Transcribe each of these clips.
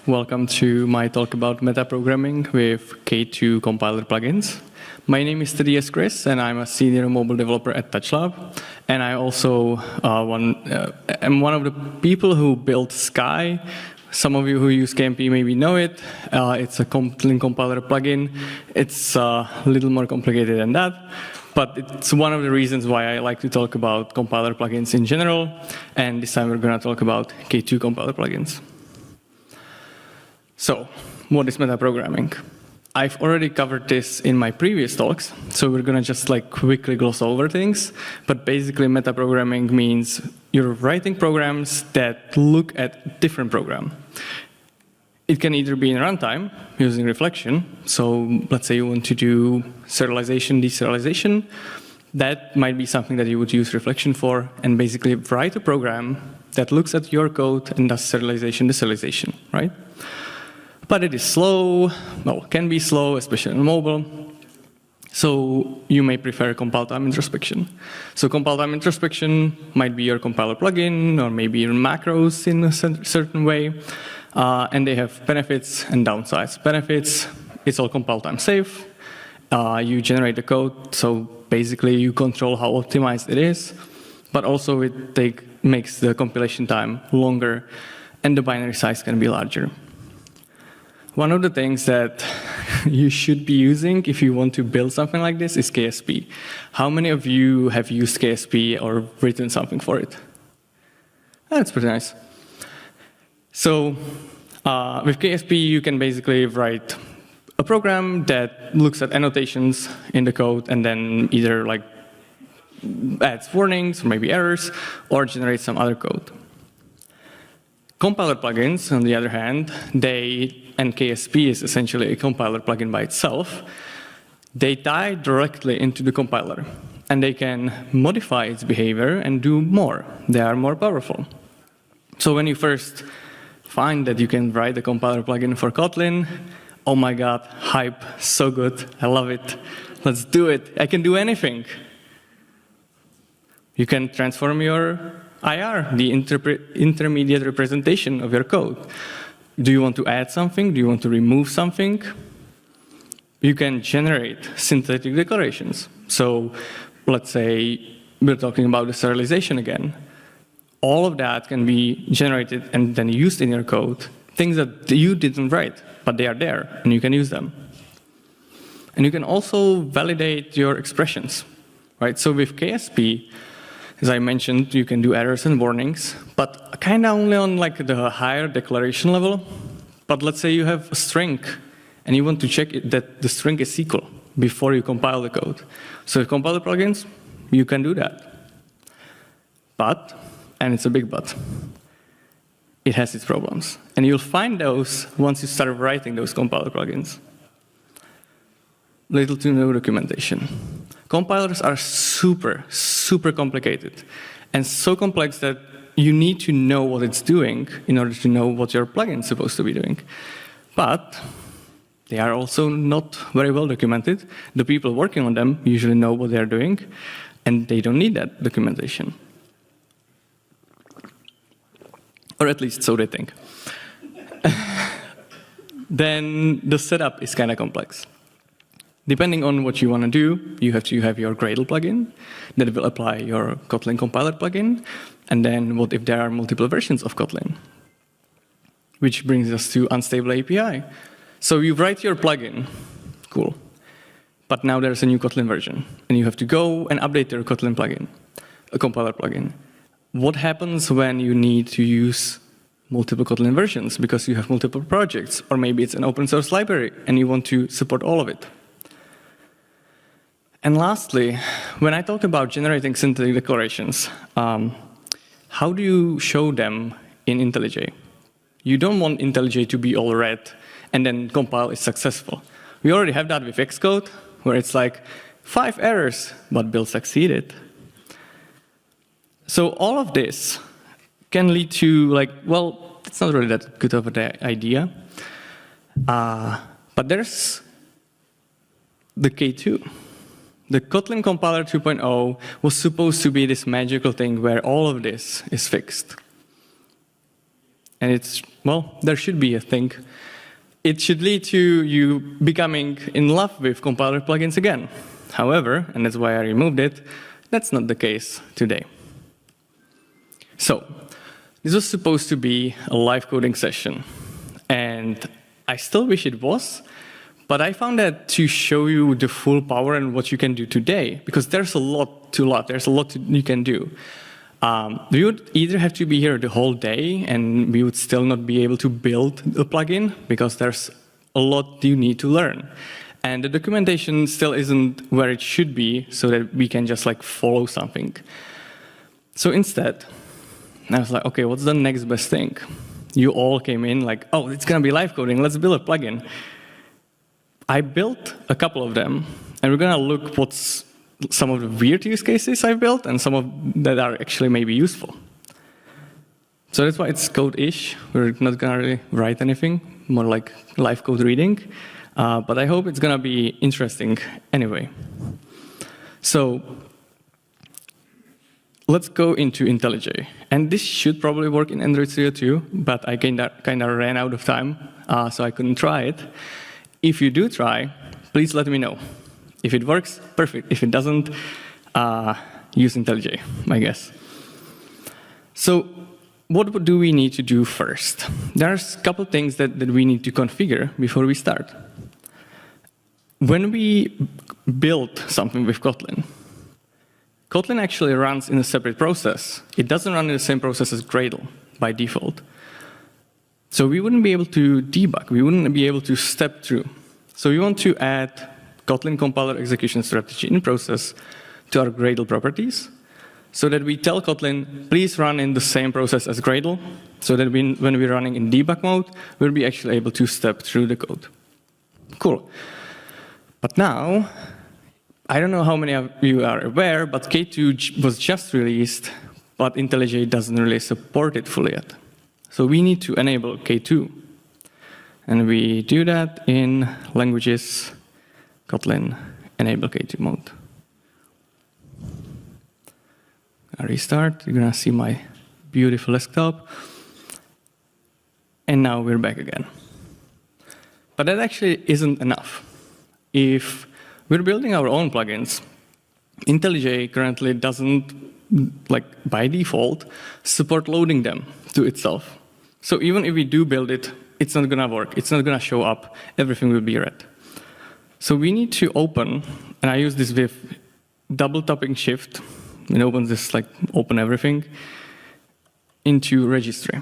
Welcome to my talk about metaprogramming with K2 compiler plugins. My name is Tadeas Kriz, and I'm a senior mobile developer at TouchLab. And I also am one of the people who built Sky. Some of you who use KMP maybe know it. It's a Kotlin compiler plugin. It's a little more complicated than that. But it's one of the reasons why I like to talk about compiler plugins in general. And this time we're going to talk about K2 compiler plugins. So, what is metaprogramming? I've already covered this in my previous talks, so we're going to just quickly gloss over things. But basically, metaprogramming means you're writing programs that look at a different program. It can either be in runtime, using reflection. So let's say you want to do serialization, deserialization. That might be something that you would use reflection for, and basically write a program that looks at your code and does serialization, deserialization, right? But it is slow, well, can be slow, especially on mobile. So you may prefer compile time introspection. So compile time introspection might be your compiler plugin, or maybe your macros in a certain way. And they have benefits and downsides. Benefits, it's all compile time safe. You generate the code, so basically you control how optimized it is. But also it makes the compilation time longer, and the binary size can be larger. One of the things that you should be using if you want to build something like this is KSP. How many of you have used KSP or written something for it? That's pretty nice. So with KSP, you can basically write a program that looks at annotations in the code and then either adds warnings or maybe errors or generates some other code. Compiler plugins, on the other hand, and KSP is essentially a compiler plugin by itself, they tie directly into the compiler, and they can modify its behavior and do more. They are more powerful. So when you first find that you can write a compiler plugin for Kotlin, oh my god, hype, so good, I love it. Let's do it, I can do anything. You can transform your IR, the intermediate representation of your code. Do you want to add something? Do you want to remove something? You can generate synthetic declarations. So let's say we're talking about the serialization again. All of that can be generated and then used in your code, things that you didn't write, but they are there, and you can use them. And you can also validate your expressions, right? So with KSP, as I mentioned, you can do errors and warnings, but kind of only on the higher declaration level. But let's say you have a string, and you want to check that the string is SQL before you compile the code. So with compiler plugins, you can do that. But, and it's a big but, it has its problems. And you'll find those once you start writing those compiler plugins. Little to no documentation. Compilers are super, super complicated, and so complex that you need to know what it's doing in order to know what your plugin is supposed to be doing. But they are also not very well documented. The people working on them usually know what they're doing, and they don't need that documentation. Or at least so they think. Then the setup is kind of complex. Depending on what you want to do, you have to have your Gradle plugin that will apply your Kotlin compiler plugin. And then what if there are multiple versions of Kotlin? Which brings us to unstable API. So you write your plugin, cool. But now there's a new Kotlin version, and you have to go and update your Kotlin plugin, a compiler plugin. What happens when you need to use multiple Kotlin versions because you have multiple projects, or maybe it's an open source library and you want to support all of it? And lastly, when I talk about generating synthetic declarations, how do you show them in IntelliJ? You don't want IntelliJ to be all red and then compile is successful. We already have that with Xcode, where it's 5 errors, but build succeeded. So all of this can lead to well, it's not really that good of an idea. But there's the K2. The Kotlin compiler 2.0 was supposed to be this magical thing where all of this is fixed. and it's, well, there should be a thing. It should lead to you becoming in love with compiler plugins again. However, and that's why I removed it, that's not the case today. So, this was supposed to be a live coding session, and I still wish it was, but I found that to show you the full power and what you can do today, because there's a lot you can do. We would either have to be here the whole day, and we would still not be able to build a plugin, because there's a lot you need to learn. And the documentation still isn't where it should be, so that we can just like follow something. So instead, I was like, okay, what's the next best thing? You all came in like, oh, it's gonna be live coding, let's build a plugin. I built a couple of them, and we're gonna look what's some of the weird use cases I built and some of that are actually maybe useful. So that's why it's code-ish. We're not gonna really write anything, more like live code reading. But I hope it's gonna be interesting anyway. So let's go into IntelliJ. And this should probably work in Android Studio too, but I kinda ran out of time, so I couldn't try it. If you do try, please let me know. If it works, perfect. If it doesn't, use IntelliJ, I guess. So what do we need to do first? There's a couple things that we need to configure before we start. When we build something with Kotlin, Kotlin actually runs in a separate process. It doesn't run in the same process as Gradle by default. So we wouldn't be able to debug. We wouldn't be able to step through. So we want to add Kotlin compiler execution strategy in process to our Gradle properties, so that we tell Kotlin, please run in the same process as Gradle, so that when we're running in debug mode, we'll be actually able to step through the code. Cool. But now, I don't know how many of you are aware, but K2 was just released, but IntelliJ doesn't really support it fully yet. So we need to enable K2. And we do that in languages, Kotlin, enable K2 mode. I restart, you're gonna see my beautiful desktop. And now we're back again. But that actually isn't enough. If we're building our own plugins, IntelliJ currently doesn't, like by default, support loading them to itself. So even if we do build it, it's not gonna work, it's not gonna show up, everything will be red. So we need to open, and I use this with double tapping shift, it opens this like open everything, into registry.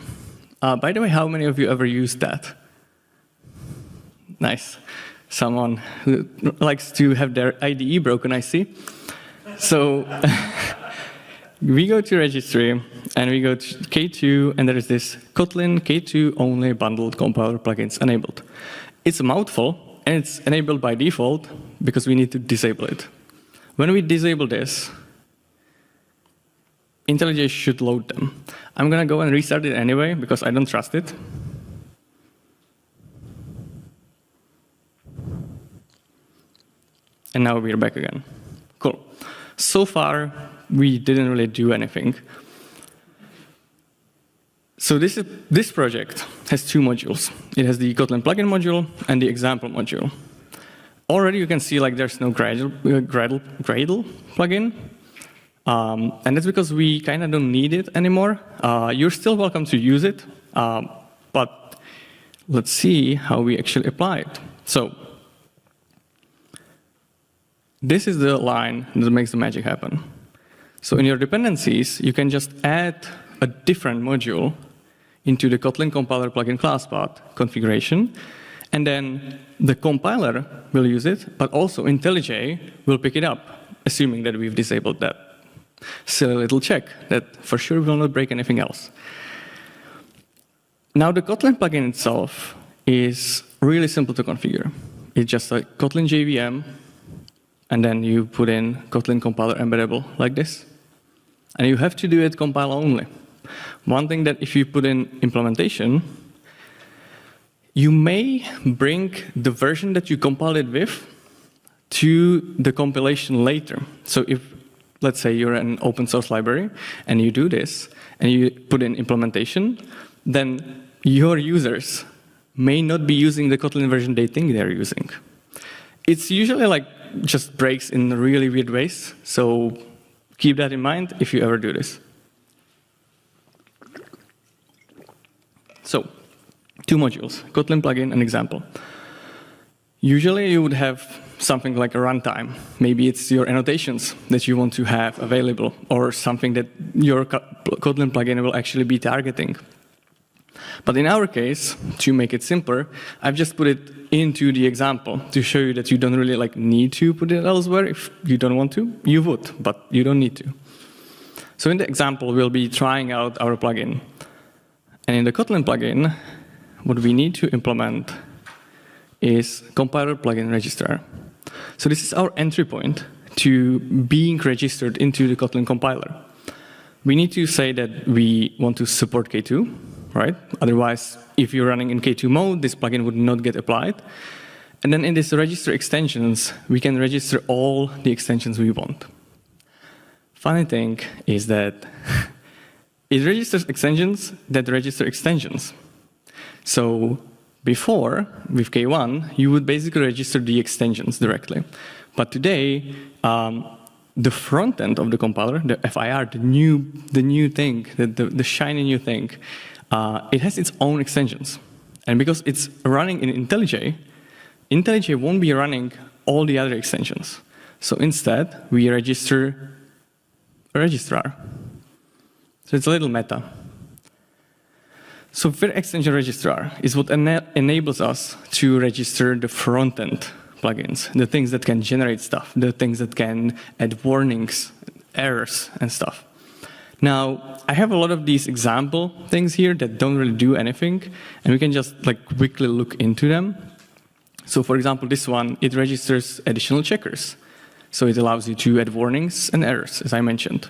By the way, how many of you ever used that? Nice. Someone who likes to have their IDE broken, I see. So we go to registry, and we go to K2, and there is this Kotlin K2 only bundled compiler plugins enabled. It's a mouthful, and it's enabled by default because we need to disable it. When we disable this, IntelliJ should load them. I'm gonna go and restart it anyway because I don't trust it. And now we're back again. Cool. So far, we didn't really do anything. So this project has two modules. It has the Kotlin plugin module and the example module. Already you can see like there's no Gradle plugin. And that's because we kind of don't need it anymore. You're still welcome to use it, but let's see how we actually apply it. So this is the line that makes the magic happen. So in your dependencies, you can just add a different module into the Kotlin compiler plugin class path configuration, and then the compiler will use it, but also IntelliJ will pick it up, assuming that we've disabled that silly little check that for sure will not break anything else. Now the Kotlin plugin itself is really simple to configure. It's just like Kotlin JVM, and then you put in Kotlin compiler embeddable like this. And you have to do it compile only. One thing that if you put in implementation, you may bring the version that you compiled it with to the compilation later. So if, let's say you're an open source library and you do this and you put in implementation, then your users may not be using the Kotlin version they think they're using. It's usually like just breaks in really weird ways, so keep that in mind if you ever do this. So, 2 modules, Kotlin plugin and example. Usually you would have something like a runtime. Maybe it's your annotations that you want to have available, or something that your Kotlin plugin will actually be targeting. But in our case, to make it simpler, I've just put it into the example to show you that you don't really need to put it elsewhere. If you don't want to, you would, but you don't need to. So in the example, we'll be trying out our plugin. And in the Kotlin plugin, what we need to implement is compiler plugin registrar. So this is our entry point to being registered into the Kotlin compiler. We need to say that we want to support K2, right? Otherwise, if you're running in K2 mode, this plugin would not get applied. And then in this register extensions, we can register all the extensions we want. Funny thing is that it registers extensions that register extensions. So before, with K1, you would basically register the extensions directly. But today, the front end of the compiler, the FIR, the new thing, the shiny new thing, it has its own extensions. And because it's running in IntelliJ, IntelliJ won't be running all the other extensions. So instead, we register a registrar. So it's a little meta. So Vir extension registrar is what enables us to register the front-end plugins, the things that can generate stuff, the things that can add warnings, errors, and stuff. Now, I have a lot of these example things here that don't really do anything, and we can just quickly look into them. So for example, this one, it registers additional checkers. So it allows you to add warnings and errors, as I mentioned.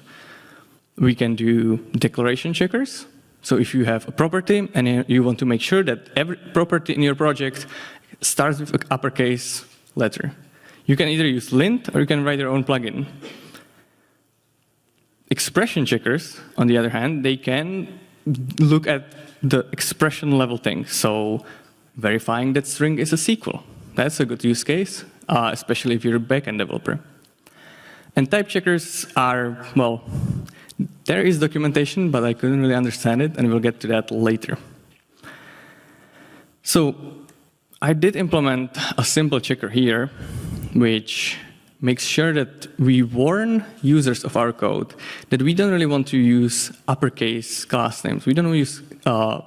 We can do declaration checkers. So if you have a property and you want to make sure that every property in your project starts with an uppercase letter, you can either use lint or you can write your own plugin. Expression checkers, on the other hand, they can look at the expression level thing. So verifying that string is a SQL. That's a good use case, especially if you're a backend developer. And type checkers are, well, there is documentation, but I couldn't really understand it, and we'll get to that later. So I did implement a simple checker here, which makes sure that we warn users of our code that we don't really want to use uppercase class names. We don't want to use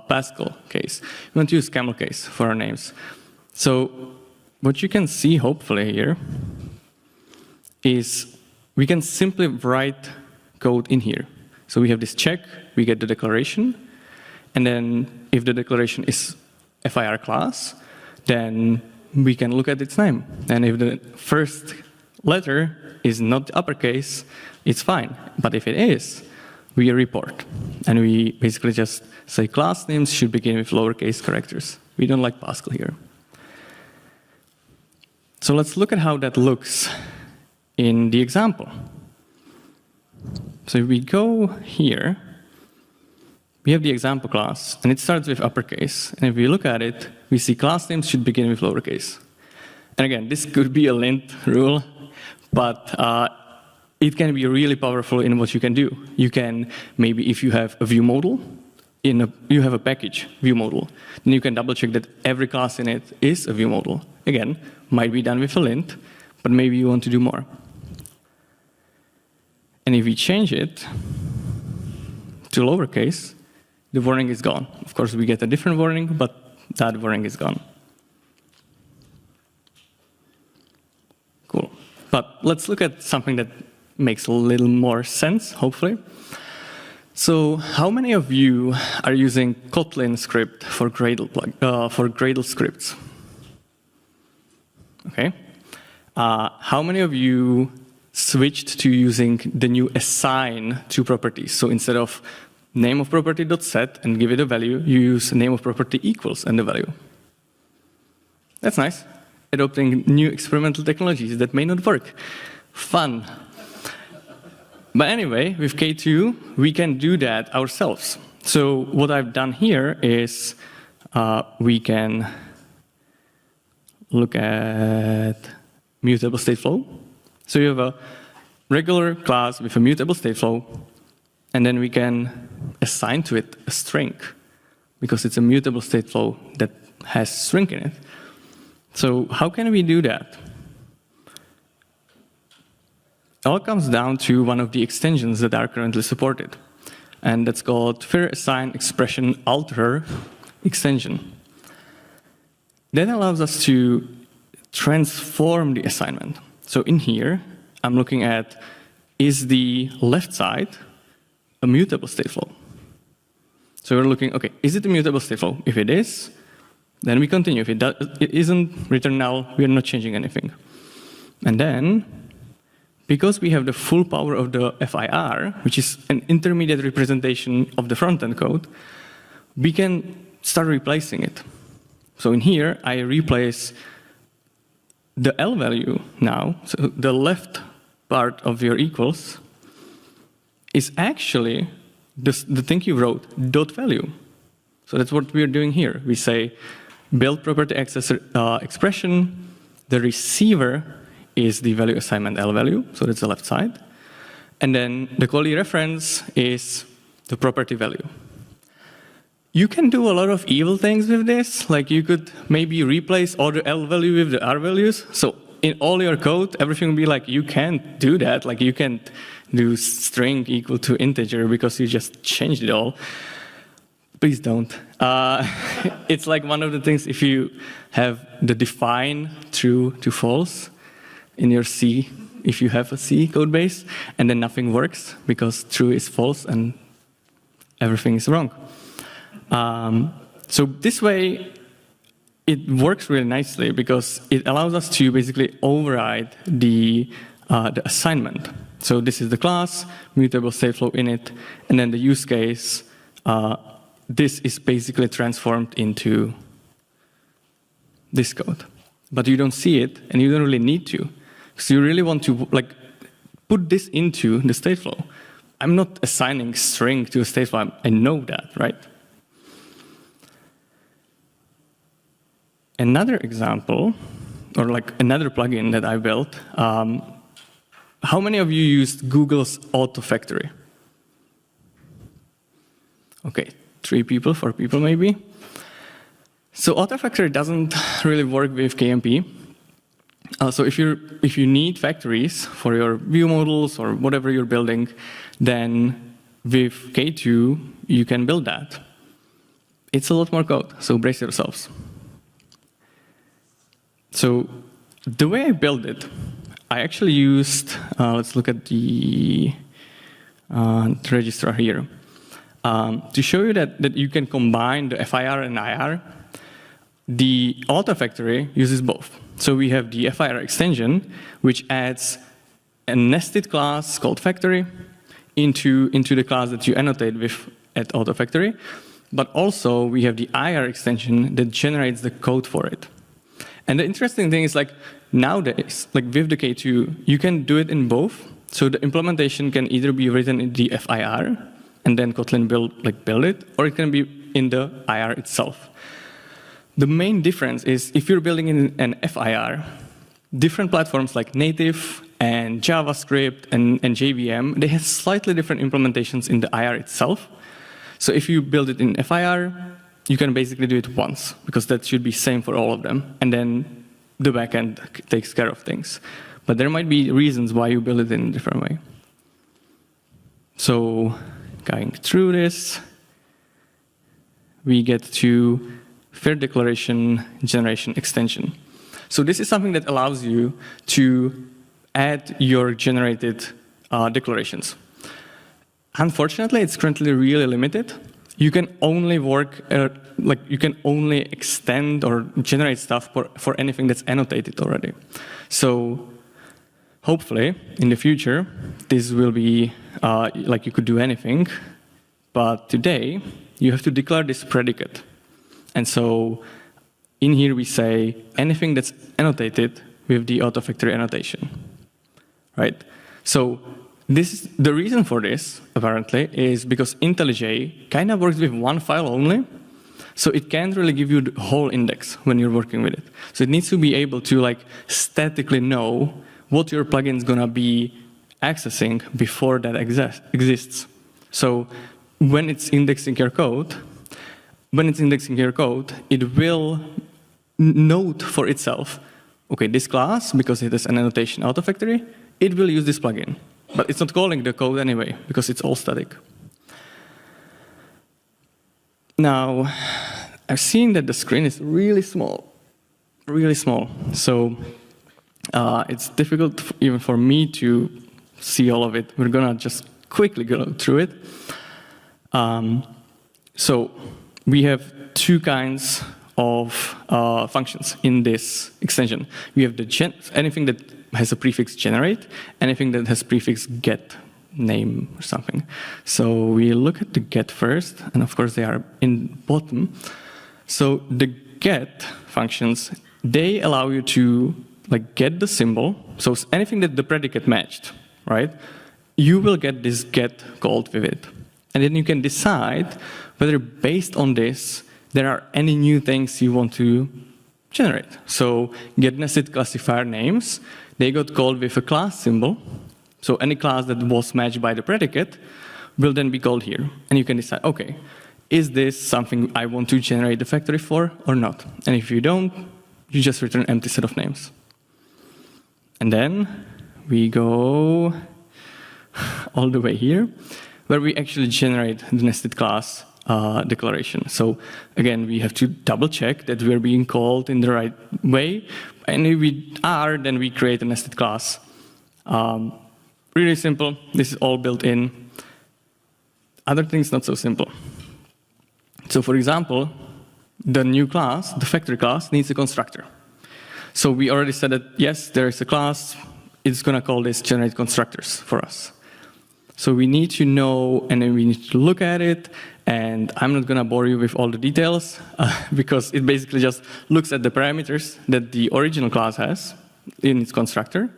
Pascal case. We want to use camel case for our names. So what you can see, hopefully, here is we can simply write code in here. So we have this check, we get the declaration, and then if the declaration is FIR class, then we can look at its name. And if the first letter is not uppercase, it's fine. But if it is, we report. And we basically just say class names should begin with lowercase characters. We don't like Pascal here. So let's look at how that looks in the example. So if we go here, we have the example class, and it starts with uppercase. And if we look at it, we see class names should begin with lowercase. And again, this could be a lint rule, but it can be really powerful in what you can do. You can, maybe if you have a view model, you have a package view model, then you can double check that every class in it is a view model. Again, might be done with a lint, but maybe you want to do more. And if we change it to lowercase, the warning is gone. Of course, we get a different warning, but that warning is gone. Cool. But let's look at something that makes a little more sense, hopefully. So how many of you are using Kotlin script for Gradle scripts? Okay. How many of you switched to using the new assign to properties? So instead of name of property dot set and give it a value, you use name of property equals and the value. That's nice. Adopting new experimental technologies that may not work. Fun. But anyway, with K2, we can do that ourselves. So what I've done here is we can look at mutable state flow. So you have a regular class with a mutable state flow, and then we can assign to it a string, because it's a mutable state flow that has string in it. So how can we do that? It all comes down to one of the extensions that are currently supported, and that's called Fair Assign Expression Alterer extension. That allows us to transform the assignment. So in here, I'm looking at, is the left side a mutable state flow? So we're looking, okay, is it a mutable state flow? If it is, then we continue. If it isn't, return null, we are not changing anything. And then, because we have the full power of the FIR, which is an intermediate representation of the front-end code, we can start replacing it. So in here, I replace the L value now, so the left part of your equals is actually the thing you wrote, dot value. So that's what we're doing here. We say build property access expression, the receiver is the value assignment L value, so that's the left side. And then the quality reference is the property value. You can do a lot of evil things with this, like you could maybe replace all the L value with the R values. So in all your code, everything will be like, you can't do that. Like you can't do string equal to integer because you just changed it all. Please don't. It's like one of the things, if you have the define true to false in your C, if you have a C code base, and then nothing works because true is false and everything is wrong. So this way, it works really nicely because it allows us to basically override the assignment. So this is the class, mutable state flow in it, and then the use case, this is basically transformed into this code. But you don't see it, and you don't really need to. So you really want to like put this into the state flow. I'm not assigning string to a state flow, I know that, right? Another example, or like another plugin that I built, how many of you used Google's Auto Factory? Okay, 3 people, 4 people maybe. So Auto Factory doesn't really work with KMP. So if you need factories for your view models or whatever you're building, then with K2 you can build that. It's a lot more code, so brace yourselves. So the way I built it, I actually used, let's look at the registrar here. To show you that you can combine the FIR and IR, the Auto Factory uses both. So we have the FIR extension, which adds a nested class called factory into the class that you annotate with at Auto Factory. But also we have the IR extension that generates the code for it. And the interesting thing is, like, nowadays, like with the K2, you can do it in both. So the implementation can either be written in the FIR, and then Kotlin build it, or it can be in the IR itself. The main difference is if you're building in an FIR, different platforms like native and JavaScript and JVM, they have slightly different implementations in the IR itself. So if you build it in FIR, you can basically do it once, because that should be same for all of them. And then the backend takes care of things. But there might be reasons why you build it in a different way. So going through this, we get to fair declaration generation extension. So this is something that allows you to add your generated declarations. Unfortunately, it's currently really limited. You can only work, you can only extend or generate stuff for anything that's annotated already. So hopefully, in the future, this will be like you could do anything. But today, you have to declare this predicate. And so in here, we say anything that's annotated with the Auto Factory annotation, right? So the reason for this, apparently, is because IntelliJ kind of works with one file only, so it can't really give you the whole index when you're working with it. So it needs to be able to like statically know what your plugin is gonna be accessing before that exists. So when it's indexing your code, it will note for itself, okay, this class, because it has an annotation out of factory, it will use this plugin. But it's not calling the code anyway, because it's all static. Now, I've seen that the screen is really small. So it's difficult even for me to see all of it. We're gonna just quickly go through it. So we have two kinds of functions in this extension. We have anything that has a prefix generate, anything that has prefix get name or something. So we look at the get first, and of course they are in bottom. So the get functions, they allow you to like get the symbol. So anything that the predicate matched, right? You will get this get called with it. And then you can decide whether based on this, there are any new things you want to generate. So get nested classifier names, they got called with a class symbol. So any class that was matched by the predicate will then be called here. And you can decide, okay, is this something I want to generate the factory for or not? And if you don't, you just return empty set of names. And then we go all the way here, where we actually generate the nested class declaration. So again, we have to double check that we're being called in the right way. And if we are, then we create a nested class. Really simple. This is all built in. Other things not so simple. So for example, the new class, the factory class, needs a constructor. So we already said that, yes, there is a class. It's going to call this generate constructors for us. So we need to know, and then we need to look at it. And I'm not going to bore you with all the details, because it basically just looks at the parameters that the original class has in its constructor,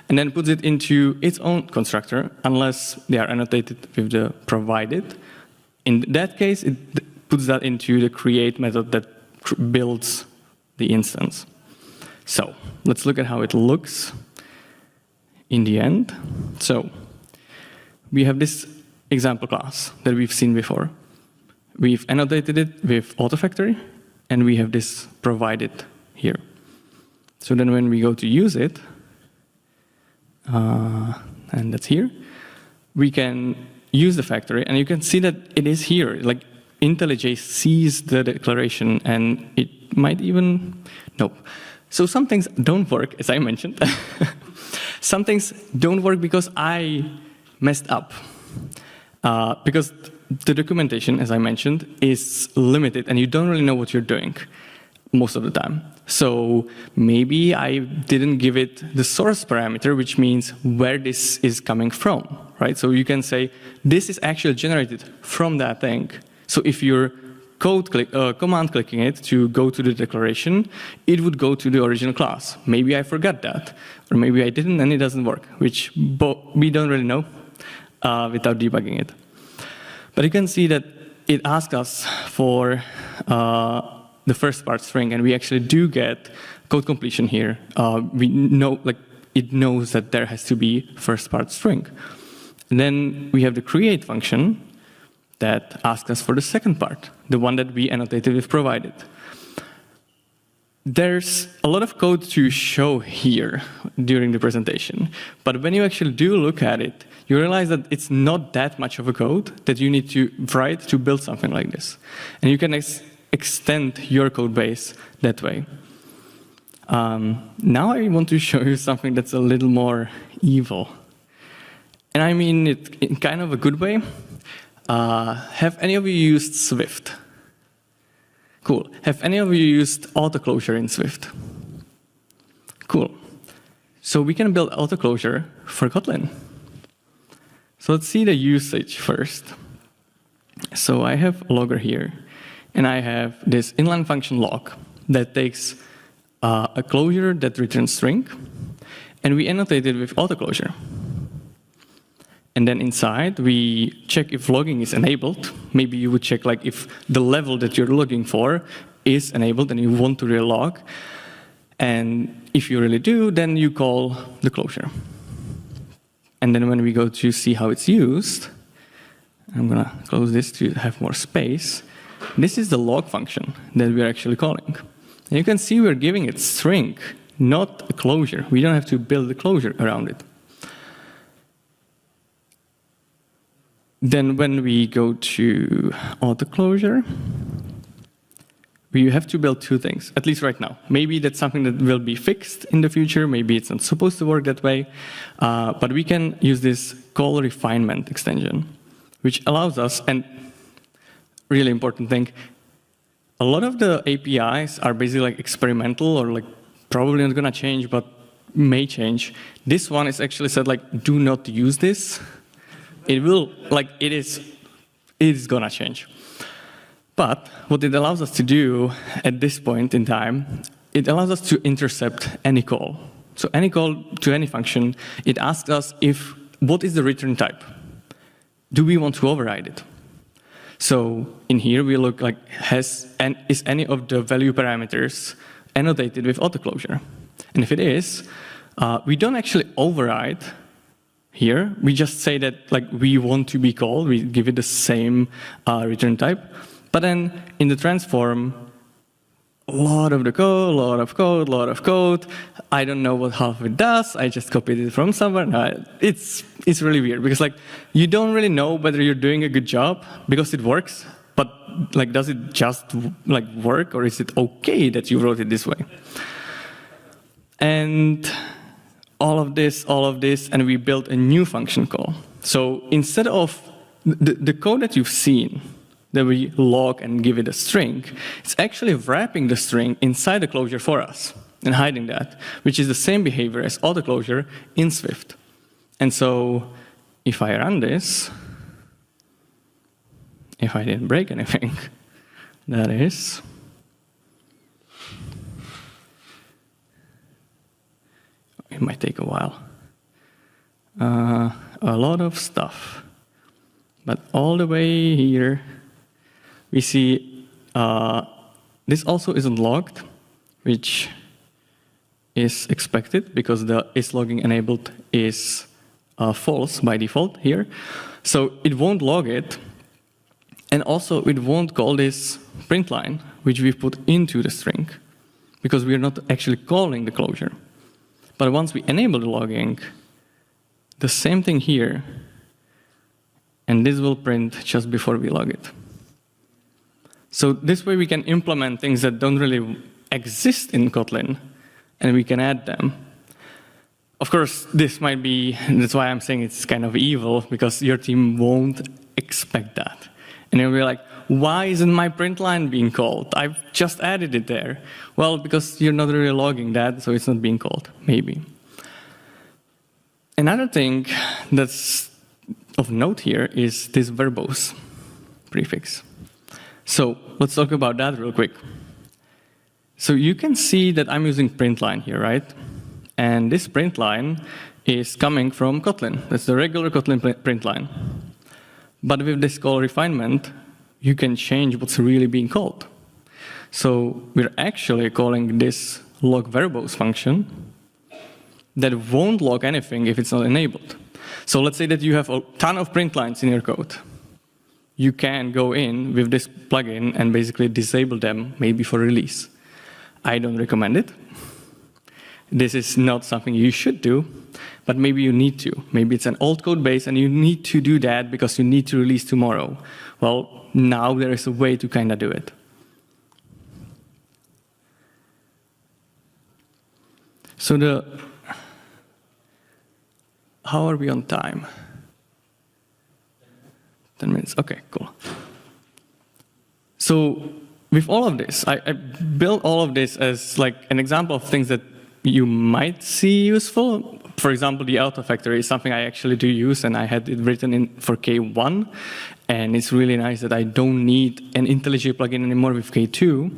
and then puts it into its own constructor, unless they are annotated with the provided. In that case, it puts that into the create method that builds the instance. So let's look at how it looks in the end. So we have this example class that we've seen before. We've annotated it with autofactory, and we have this provided here. So then when we go to use it, and that's here, we can use the factory, and you can see that it is here. Like IntelliJ sees the declaration, and it might even, nope. So some things don't work, as I mentioned. Some things don't work because I messed up. Because the documentation, as I mentioned, is limited, and you don't really know what you're doing most of the time. So maybe I didn't give it the source parameter, which means where this is coming from, right? So you can say, this is actually generated from that thing. So if you're command clicking it to go to the declaration, it would go to the original class. Maybe I forgot that, or maybe I didn't and it doesn't work, which we don't really know without debugging it. But you can see that it asks us for the first part string, and we actually do get code completion here. We know, like, it knows that there has to be first part string. And then we have the create function that asks us for the second part, the one that we annotated with provided. There's a lot of code to show here during the presentation, but when you actually do look at it, you realize that it's not that much of a code that you need to write to build something like this. And you can extend your code base that way. Now I want to show you something that's a little more evil. And I mean it in kind of a good way. Have any of you used Swift? Cool. Have any of you used autoclosure in Swift? Cool. So we can build autoclosure for Kotlin. So let's see the usage first. So I have a logger here, and I have this inline function log that takes a closure that returns string, and we annotate it with autoclosure. And then inside, we check if logging is enabled. Maybe you would check like if the level that you're looking for is enabled and you want to really log. And if you really do, then you call the closure. And then when we go to see how it's used, I'm going to close this to have more space. This is the log function that we're actually calling. And you can see we're giving it string, not a closure. We don't have to build a closure around it. Then when we go to auto closure, we have to build two things, at least right now. Maybe that's something that will be fixed in the future. Maybe it's not supposed to work that way. But we can use this call refinement extension, which allows us, and really important thing, a lot of the APIs are basically like experimental or like probably not gonna change, but may change. This one is actually said like, do not use this. It will, like it is gonna change. But what it allows us to do at this point in time, it allows us to intercept any call. So any call to any function, it asks us what is the return type? Do we want to override it? So in here we look like is any of the value parameters annotated with autoclosure? And if it is, we don't actually override here. We just say that like we want to be called. We give it the same return type. But then in the transform, a lot of code. I don't know what half of it does. I just copied it from somewhere. No, it's really weird because like you don't really know whether you're doing a good job because it works, but like does it just like work or is it okay that you wrote it this way? And all of this, and we built a new function call. So instead of the code that you've seen, that we log and give it a string, it's actually wrapping the string inside the closure for us and hiding that, which is the same behavior as autoclosure in Swift. And so if I run this, if I didn't break anything, that is, it might take a while. A lot of stuff. But all the way here, we see this also isn't logged, which is expected because the isLogging enabled is false by default here. So it won't log it. And also it won't call this print line, which we've put into the string, because we are not actually calling the closure. But once we enable the logging, the same thing here, and this will print just before we log it. So this way we can implement things that don't really exist in Kotlin, and we can add them. Of course, this might be, that's why I'm saying it's kind of evil, because your team won't expect that. And you'll be like, why isn't my print line being called? I've just added it there. Well, because you're not really logging that, so it's not being called, maybe. Another thing that's of note here is this verbose prefix. So let's talk about that real quick. So you can see that I'm using print line here, right? And this print line is coming from Kotlin. That's the regular Kotlin print line. But with this call refinement, you can change what's really being called. So we're actually calling this log verbose function that won't log anything if it's not enabled. So let's say that you have a ton of print lines in your code. You can go in with this plugin and basically disable them, maybe for release. I don't recommend it. This is not something you should do, but maybe you need to. Maybe it's an old code base and you need to do that because you need to release tomorrow. Well, now there is a way to kind of do it. So how are we on time? 10 minutes, okay, cool. So with all of this, I built all of this as like an example of things that you might see useful. For example, the auto factory is something I actually do use, and I had it written in for K1, and it's really nice that I don't need an IntelliJ plugin anymore with K2.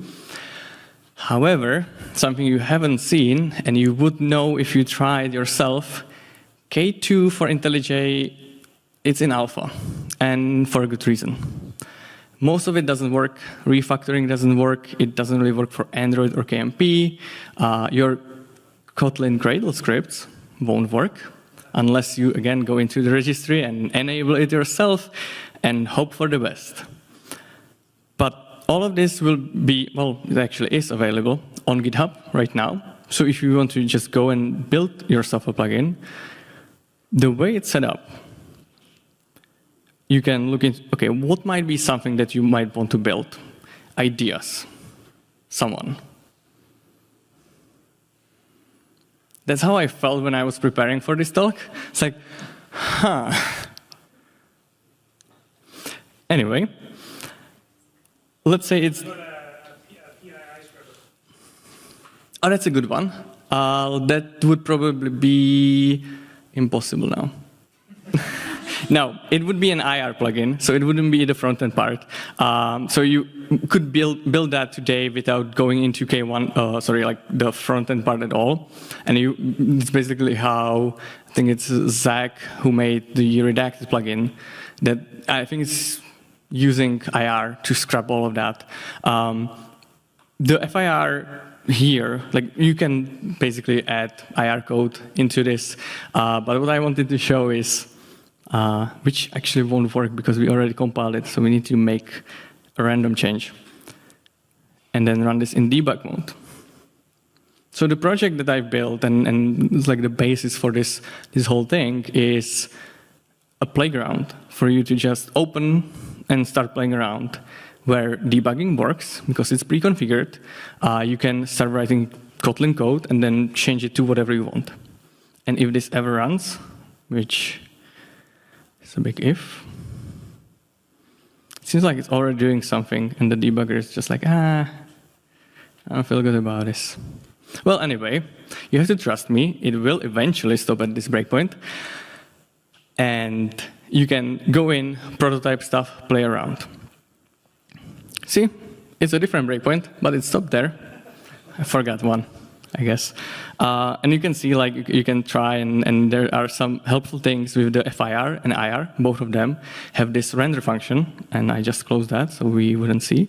However, something you haven't seen, and you would know if you tried yourself, K2 for IntelliJ it's in alpha, and for a good reason. Most of it doesn't work. Refactoring doesn't work. It doesn't really work for Android or KMP. Your Kotlin Gradle scripts won't work unless you, again, go into the registry and enable it yourself and hope for the best. But all of this will be, well, it actually is available on GitHub right now. So if you want to just go and build yourself a plugin, the way it's set up, you can look into, okay, what might be something that you might want to build? Ideas. Someone. That's how I felt when I was preparing for this talk. It's like, huh. Anyway, let's say it's... Oh, that's a good one. That would probably be impossible now. No, it would be an IR plugin, so it wouldn't be the front-end part. So you could build that today without going into K1, like the front-end part at all. And it's basically how, I think it's Zach who made the redacted plugin, that I think it's using IR to scrap all of that. The FIR here, like you can basically add IR code into this, but what I wanted to show is which actually won't work because we already compiled it, so we need to make a random change and then run this in debug mode. So the project that I've built, and it's like the basis for this whole thing, is a playground for you to just open and start playing around, where debugging works because it's pre-configured. You can start writing Kotlin code and then change it to whatever you want. And if this ever runs, which it's a big if. It seems like it's already doing something, and the debugger is just like, I don't feel good about this. Well, anyway, you have to trust me. It will eventually stop at this breakpoint. And you can go in, prototype stuff, play around. See, it's a different breakpoint, but it stopped there. I forgot one, I guess. And you can see, like, you can try, and there are some helpful things with the FIR and IR. Both of them have this render function, and I just closed that so we wouldn't see.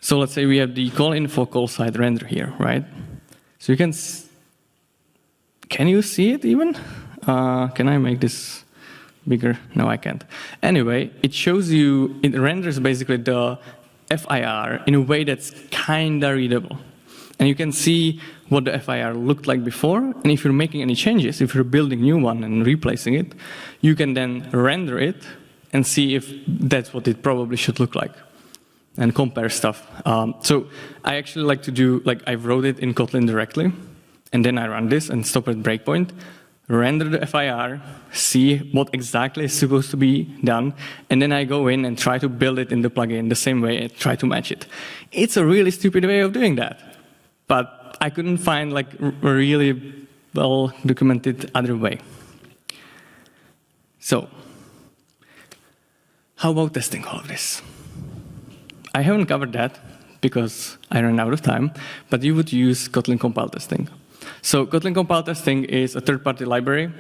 So let's say we have the call info call side render here, right? So you can you see it even? Can I make this bigger? No, I can't. Anyway, it shows you, it renders basically the FIR in a way that's kinda readable. And you can see what the FIR looked like before, and if you're making any changes, if you're building a new one and replacing it, you can then render it and see if that's what it probably should look like, and compare stuff. So I actually like to do, like, I wrote it in Kotlin directly, and then I run this and stop at breakpoint, render the FIR, see what exactly is supposed to be done, and then I go in and try to build it in the plugin the same way and try to match it. It's a really stupid way of doing that. But I couldn't find like a really well documented other way. So, how about testing all of this? I haven't covered that because I ran out of time, but you would use Kotlin compile testing. So Kotlin compile testing is a third-party library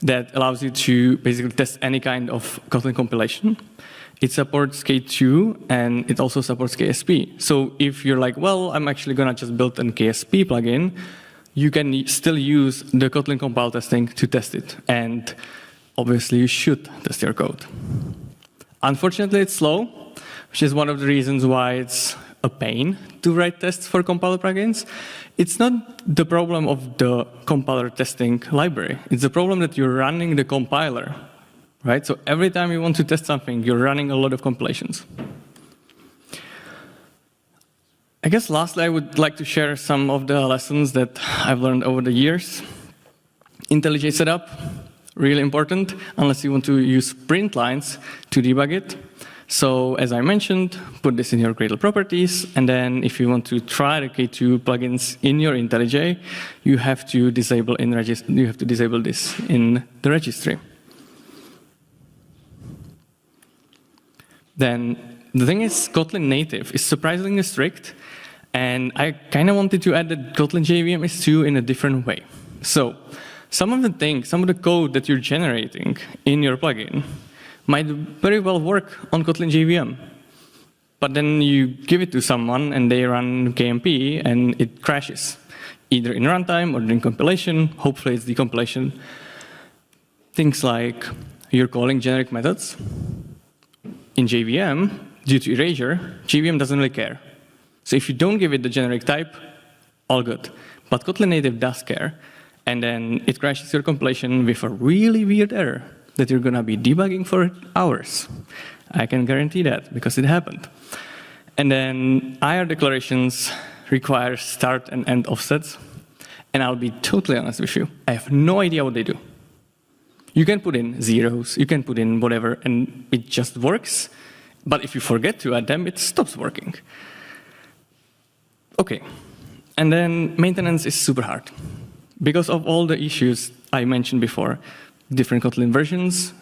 that allows you to basically test any kind of Kotlin compilation. It supports K2, and it also supports KSP. So if you're like, well, I'm actually going to just build a KSP plugin, you can still use the Kotlin compile testing to test it. And obviously, you should test your code. Unfortunately, it's slow, which is one of the reasons why it's a pain to write tests for compiler plugins. It's not the problem of the compiler testing library. It's the problem that you're running the compiler. Right? So every time you want to test something, you're running a lot of compilations. I guess lastly, I would like to share some of the lessons that I've learned over the years. IntelliJ setup, really important, unless you want to use print lines to debug it. So as I mentioned, put this in your Gradle properties, and then if you want to try the K2 plugins in your IntelliJ, you have to disable this in the registry. Then the thing is, Kotlin native is surprisingly strict, and I kind of wanted to add that Kotlin JVM is too in a different way. So some of the code that you're generating in your plugin might very well work on Kotlin JVM. But then you give it to someone and they run KMP and it crashes, either in runtime or during compilation. Hopefully it's the compilation. Things like you're calling generic methods. In JVM, due to erasure, JVM doesn't really care. So if you don't give it the generic type, all good. But Kotlin native does care. And then it crashes your compilation with a really weird error that you're going to be debugging for hours. I can guarantee that, because it happened. And then IR declarations require start and end offsets. And I'll be totally honest with you, I have no idea what they do. You can put in zeros, you can put in whatever, and it just works. But if you forget to add them, it stops working. OK. And then maintenance is super hard. Because of all the issues I mentioned before, different Kotlin versions,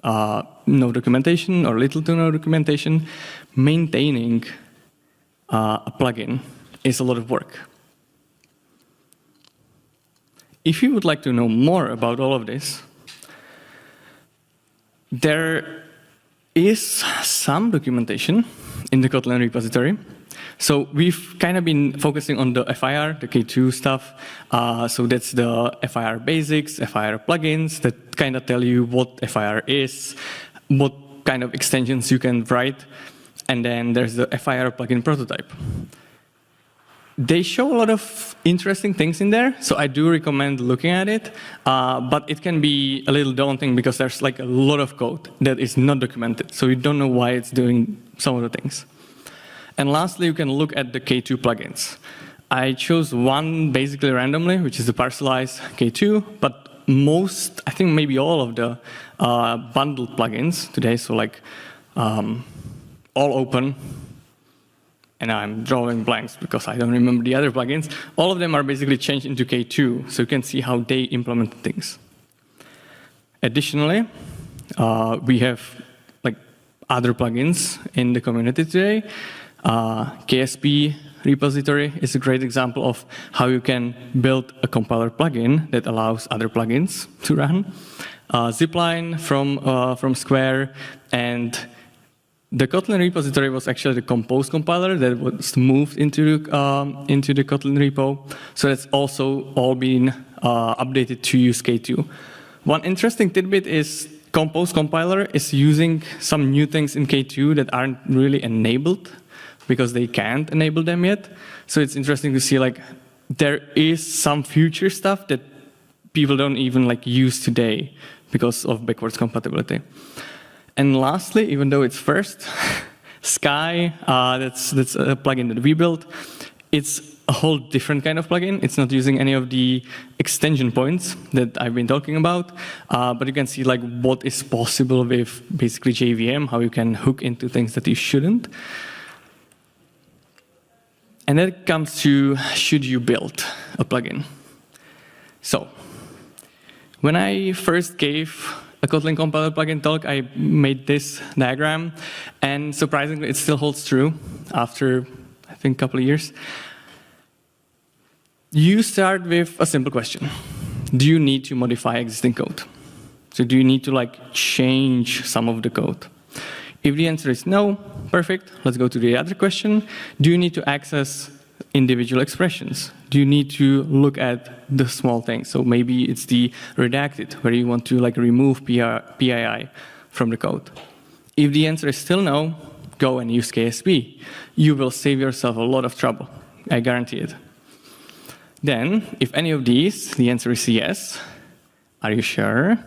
no documentation or little to no documentation, maintaining a plugin is a lot of work. If you would like to know more about all of this, there is some documentation in the Kotlin repository. So we've kind of been focusing on the FIR, the K2 stuff. So that's the FIR basics, FIR plugins that kind of tell you what FIR is, what kind of extensions you can write. And then there's the FIR plugin prototype. They show a lot of interesting things in there, so I do recommend looking at it. But it can be a little daunting because there's like a lot of code that is not documented, so you don't know why it's doing some of the things. And lastly, you can look at the K2 plugins. I chose one basically randomly, which is the Parcelize K2, but most, I think maybe all of the bundled plugins today, so like all open, and I'm drawing blanks because I don't remember the other plugins, all of them are basically changed into K2, so you can see how they implement things. Additionally, we have like other plugins in the community today. KSP repository is a great example of how you can build a compiler plugin that allows other plugins to run. Zipline from Square, and the Kotlin repository was actually the Compose compiler that was moved into the Kotlin repo. So that's also all been updated to use K2. One interesting tidbit is Compose compiler is using some new things in K2 that aren't really enabled, because they can't enable them yet. So it's interesting to see like there is some future stuff that people don't even like use today because of backwards compatibility. And lastly, even though it's first, Sky, that's a plugin that we built. It's a whole different kind of plugin. It's not using any of the extension points that I've been talking about, but you can see like what is possible with basically JVM, how you can hook into things that you shouldn't. And then it comes to, should you build a plugin? So, when I first gave a Kotlin compiler plugin talk, I made this diagram, and surprisingly, it still holds true after, I think, a couple of years. You start with a simple question. Do you need to modify existing code? So do you need to like change some of the code? If the answer is no, perfect. Let's go to the other question. Do you need to access individual expressions? Do you need to look at the small things? So maybe it's the redacted, where you want to like remove PII from the code. If the answer is still no, go and use KSP. You will save yourself a lot of trouble. I guarantee it. Then, if any of these, the answer is yes. Are you sure?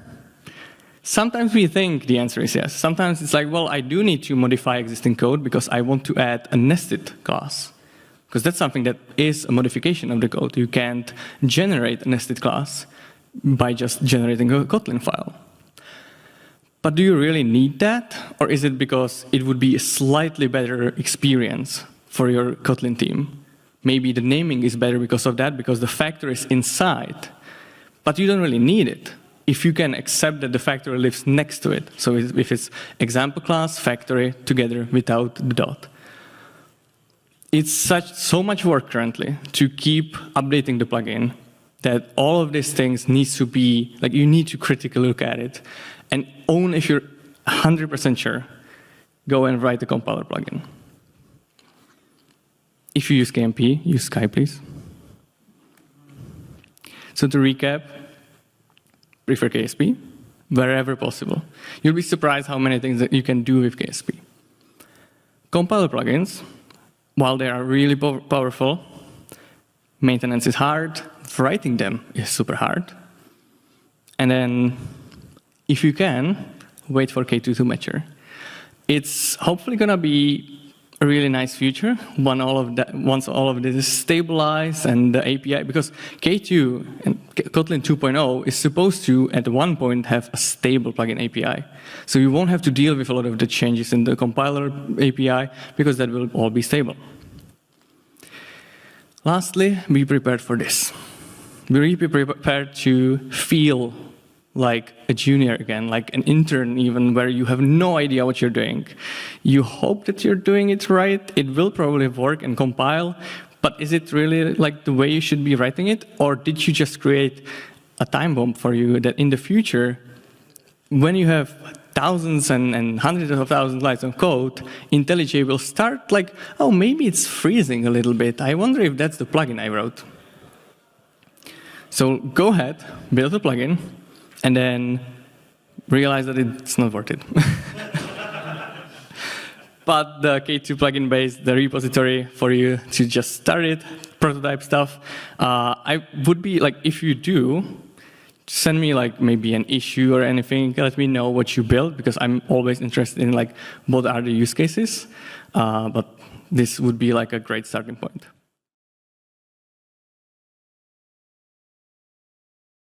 Sometimes we think the answer is yes. Sometimes it's like, well, I do need to modify existing code because I want to add a nested class. Because that's something that is a modification of the code. You can't generate a nested class by just generating a Kotlin file. But do you really need that? Or is it because it would be a slightly better experience for your Kotlin team? Maybe the naming is better because of that, because the factor is inside. But you don't really need it if you can accept that the factory lives next to it. So if it's example class, factory, together without the dot. It's so much work currently to keep updating the plugin that all of these things needs to be, like you need to critically look at it and own if you're 100% sure, go and write the compiler plugin. If you use KMP, use Sky, please. So to recap, prefer KSP wherever possible. You'll be surprised how many things that you can do with KSP. Compiler plugins, while they are really powerful, maintenance is hard, writing them is super hard. And then, if you can, wait for K2 to mature. It's hopefully going to be a really nice future once all of this is stabilized and the API, because K2 and Kotlin 2.0 is supposed to, at one point, have a stable plugin API. So you won't have to deal with a lot of the changes in the compiler API, because that will all be stable. Lastly, be prepared for this. Be prepared to feel like a junior again, like an intern even, where you have no idea what you're doing. You hope that you're doing it right. It will probably work and compile, but is it really like the way you should be writing it? Or did you just create a time bomb for you that in the future, when you have thousands and hundreds of thousands lines of code, IntelliJ will start like, oh, maybe it's freezing a little bit. I wonder if that's the plugin I wrote. So go ahead, build a plugin, and then realize that it's not worth it. But the K2 plugin base, the repository for you to just start it, prototype stuff. I would be like, if you do, send me like maybe an issue or anything. Let me know what you built, because I'm always interested in like what are the use cases. But this would be like a great starting point.